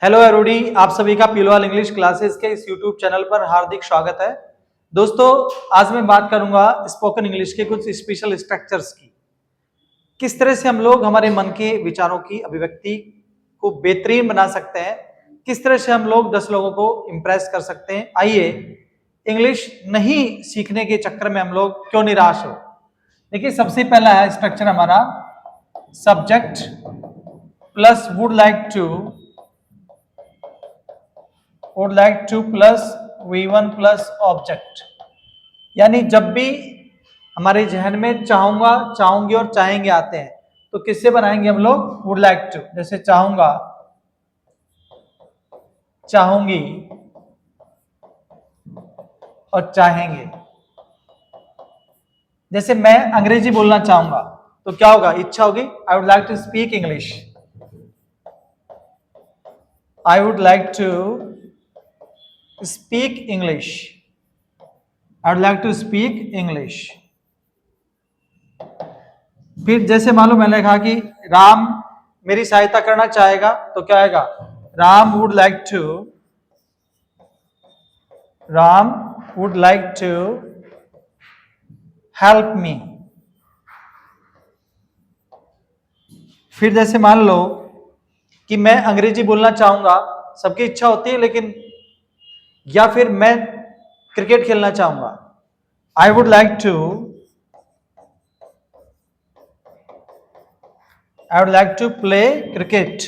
Hello everybody, आप सभी का पीलोवाल इंग्लिश क्लासेस के इस यूट्यूब चैनल पर हार्दिक स्वागत है। दोस्तों, आज मैं बात करूंगा स्पोकन इंग्लिश के कुछ स्पेशल स्ट्रक्चर्स की। किस तरह से हम लोग हमारे मन के विचारों की अभिव्यक्ति को बेहतरीन बना सकते हैं, किस तरह से हम लोग 10 लोगों को इम्प्रेस कर सकते हैं। आइए, इंग्लिश नहीं सीखने के चक्कर में हम लोग क्यों निराश हो। देखिए, सबसे पहला है स्ट्रक्चर हमारा subject plus would like two plus V1 plus object. यानी जब भी हमारे जहन में चाहूंगा, चाहूंगी और चाहेंगे आते हैं तो किससे बनाएंगे हम लोग? Would like to. जैसे चाहूंगा, चाहूंगी और चाहेंगे। जैसे मैं अंग्रेजी बोलना चाहूंगा तो क्या होगा? इच्छा होगी, I would like to speak English. I would like to speak English. I would like to speak English. फिर जैसे मान लो मैंने कहा कि राम मेरी सहायता करना चाहेगा तो क्या आएगा? Ram would like to help me. फिर जैसे मान लो कि मैं अंग्रेजी बोलना चाहूंगा, सबकी इच्छा होती है, लेकिन या फिर मैं क्रिकेट खेलना चाहूंगा। I would like to play cricket.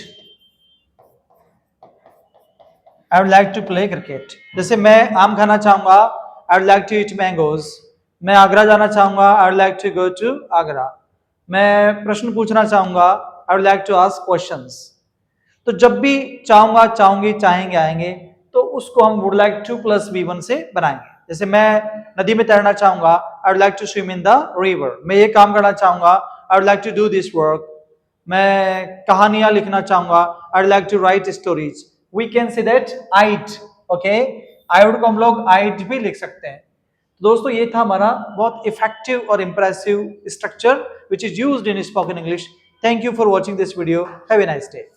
I would like to play cricket. जैसे मैं आम खाना चाहूंगा, I would like to eat mangoes. मैं आगरा जाना चाहूंगा, I would like to go to Agra. मैं प्रश्न पूछना चाहूंगा, I would like to ask questions. तो जब भी चाहूंगा, चाहूंगी, चाहेंगे, आएंगे तो उसको हम would like two plus V1 से बनाएंगे। जैसे मैं नदी में तैरना चाहूंगा, I would like to swim in the river. मैं ये काम करना चाहूंगा, I would like to do this work. मैं कहानियां लिखना चाहूंगा, I would like to write stories. We can say that it. Okay, I would को हम लोग आइट भी लिख सकते हैं। दोस्तों, ये था हमारा बहुत इफेक्टिव और impressive structure which is used in spoken English. Thank you for watching this video. Have a nice day.